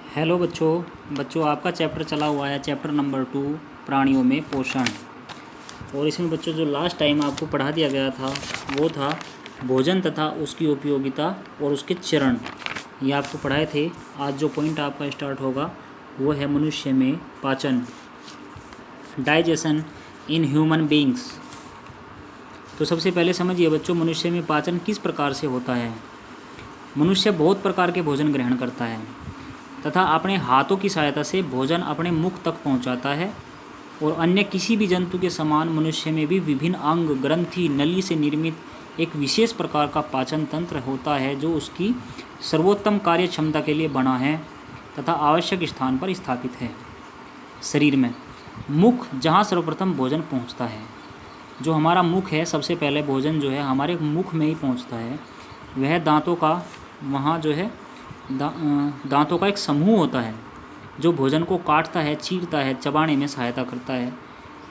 Hello बच्चों आपका chapter चला हुआ है चैप्टर नंबर 2 प्राणियों में पोषण। और इसमें बच्चों जो लास्ट टाइम आपको पढ़ा दिया गया था वो था भोजन तथा उसकी उपयोगिता और उसके चरण, ये आपको पढ़ाए थे। आज जो पॉइंट आपका स्टार्ट होगा वो है मनुष्य में पाचन, डाइजेशन इन ह्यूमन बींग्स। तो सबसे पहले समझिए बच्चों, मनुष्य में पाचन किस प्रकार से होता है। मनुष्य बहुत प्रकार के भोजन ग्रहण करता है तथा अपने हाथों की सहायता से भोजन अपने मुख तक पहुंचाता है। और अन्य किसी भी जंतु के समान मनुष्य में भी विभिन्न अंग, ग्रंथि, नली से निर्मित एक विशेष प्रकार का पाचन तंत्र होता है जो उसकी सर्वोत्तम कार्य क्षमता के लिए बना है तथा आवश्यक स्थान पर स्थापित है। शरीर में मुख जहाँ सर्वप्रथम भोजन पहुँचता है, जो हमारा मुख है, सबसे पहले भोजन जो है हमारे मुख में ही पहुँचता है। वह दांतों का वहाँ जो है दांतों का एक समूह होता है जो भोजन को काटता है, चीरता है, चबाने में सहायता करता है।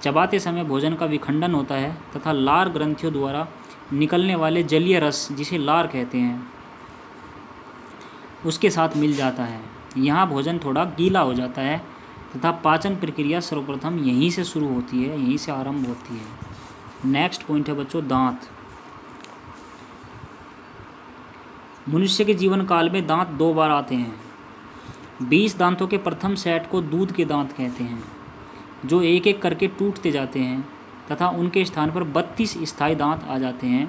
चबाते समय भोजन का विखंडन होता है तथा लार ग्रंथियों द्वारा निकलने वाले जलीय रस, जिसे लार कहते हैं, उसके साथ मिल जाता है। यहाँ भोजन थोड़ा गीला हो जाता है तथा पाचन प्रक्रिया सर्वप्रथम यहीं से शुरू होती है, यहीं से आरंभ होती है। नेक्स्ट पॉइंट है बच्चों दांत। मनुष्य के जीवन काल में दांत 2 बार आते हैं। 20 दांतों के प्रथम सेट को दूध के दांत कहते हैं, जो एक एक करके टूटते जाते हैं तथा उनके स्थान पर 32 स्थायी दांत आ जाते हैं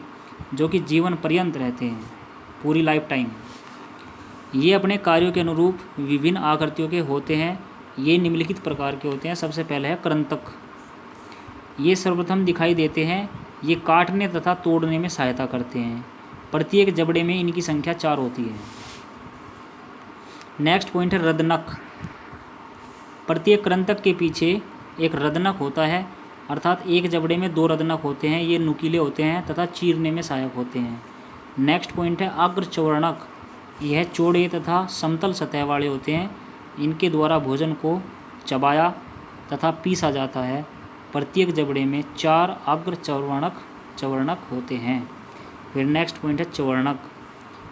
जो कि जीवन पर्यंत रहते हैं, पूरी लाइफ टाइम। ये अपने कार्यों के अनुरूप विभिन्न आकृतियों के होते हैं। ये निम्नलिखित प्रकार के होते हैं। सबसे पहले है कृंतक। ये सर्वप्रथम दिखाई देते हैं। ये काटने तथा तोड़ने में सहायता करते हैं। प्रत्येक जबड़े में इनकी संख्या 4 होती है। नेक्स्ट पॉइंट है रदनक। प्रत्येक कृंतक के पीछे एक रदनक होता है, अर्थात एक जबड़े में 2 रदनक होते हैं। ये नुकीले होते हैं तथा चीरने में सहायक होते हैं। नेक्स्ट पॉइंट है अग्रचवर्णक। यह चौड़े तथा समतल सतह वाले होते हैं। इनके द्वारा भोजन को चबाया तथा पीसा जाता है। प्रत्येक जबड़े में 4 अग्रचवर्णक होते हैं। फिर नेक्स्ट पॉइंट है चवर्णक।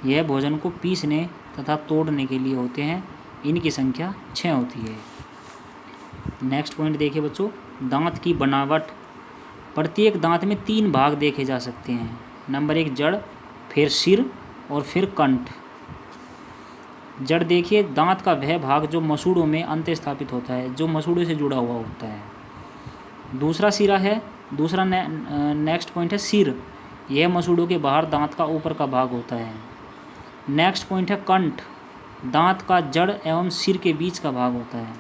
यह भोजन को पीसने तथा तोड़ने के लिए होते हैं। इनकी संख्या 6 होती है। नेक्स्ट पॉइंट देखिए बच्चों, दांत की बनावट। प्रत्येक दांत में 3 भाग देखे जा सकते हैं। नंबर 1 जड़, फिर सिर और फिर कंठ। जड़ देखिए, दांत का वह भाग जो मसूड़ों में अंत स्थापित होता है, जो मसूड़ों से जुड़ा हुआ होता है। दूसरा सिरा है। दूसरा नेक्स्ट पॉइंट है सिर। यह मसूड़ों के बाहर दांत का ऊपर का भाग होता है। नेक्स्ट पॉइंट है कंठ। दांत का जड़ एवं सिर के बीच का भाग होता है।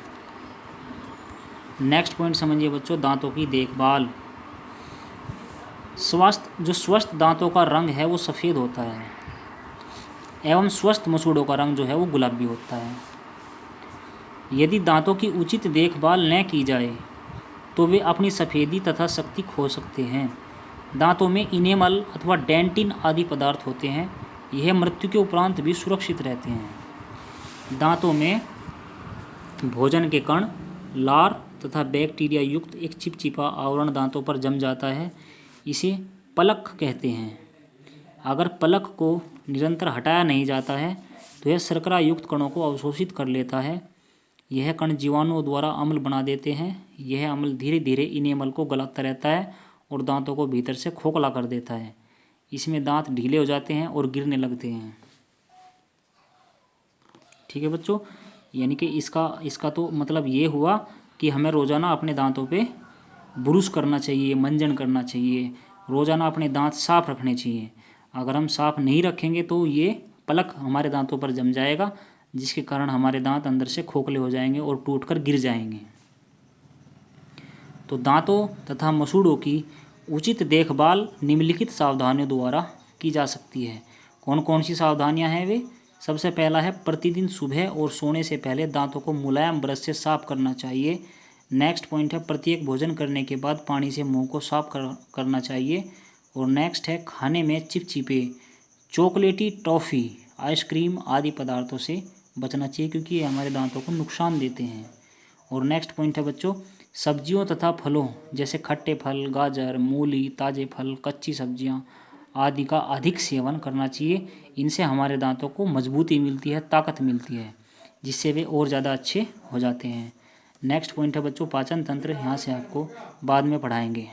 नेक्स्ट पॉइंट समझिए बच्चों, दांतों की देखभाल। स्वस्थ दांतों का रंग है वो सफ़ेद होता है एवं स्वस्थ मसूड़ों का रंग जो है वो गुलाबी होता है। यदि दांतों की उचित देखभाल न की जाए तो वे अपनी सफ़ेदी तथा शक्ति खो सकते हैं। दांतों में इनेमल अथवा डेंटिन आदि पदार्थ होते हैं। यह मृत्यु के उपरांत भी सुरक्षित रहते हैं। दांतों में भोजन के कण, लार तथा बैक्टीरिया युक्त एक चिपचिपा आवरण दांतों पर जम जाता है। इसे पलक कहते हैं। अगर पलक को निरंतर हटाया नहीं जाता है तो यह शर्करा युक्त कणों को अवशोषित कर लेता है। यह कण जीवाणुओं द्वारा अम्ल बना देते हैं। यह अम्ल धीरे धीरे इनेमल को गलाता रहता है और दांतों को भीतर से खोखला कर देता है। इसमें दांत ढीले हो जाते हैं और गिरने लगते हैं। ठीक है बच्चों, यानी कि इसका तो मतलब ये हुआ कि हमें रोज़ाना अपने दांतों पे ब्रुश करना चाहिए, मंजन करना चाहिए, रोज़ाना अपने दांत साफ रखने चाहिए। अगर हम साफ नहीं रखेंगे तो ये पलक हमारे दांतों पर जम जाएगा, जिसके कारण हमारे दांत अंदर से खोखले हो जाएंगे और टूटकर गिर जाएंगे। तो दांतों तथा मसूड़ों की उचित देखभाल निम्नलिखित सावधानियों द्वारा की जा सकती है। कौन कौन सी सावधानियां हैं वे? सबसे पहला है प्रतिदिन सुबह और सोने से पहले दांतों को मुलायम ब्रश से साफ करना चाहिए। नेक्स्ट पॉइंट है प्रत्येक भोजन करने के बाद पानी से मुंह को साफ करना चाहिए। और नेक्स्ट है खाने में चिपचिपे, चॉकलेटी, टॉफ़ी, आइसक्रीम आदि पदार्थों से बचना चाहिए, क्योंकि ये हमारे दांतों को नुकसान देते हैं। और नेक्स्ट पॉइंट है बच्चों, सब्जियों तथा फलों जैसे खट्टे फल, गाजर, मूली, ताज़े फल, कच्ची सब्जियां आदि का अधिक सेवन करना चाहिए। इनसे हमारे दांतों को मजबूती मिलती है, ताकत मिलती है। जिससे वे और ज़्यादा अच्छे हो जाते हैं। नेक्स्ट पॉइंट है बच्चों पाचन तंत्र, यहाँ से आपको बाद में पढ़ाएंगे।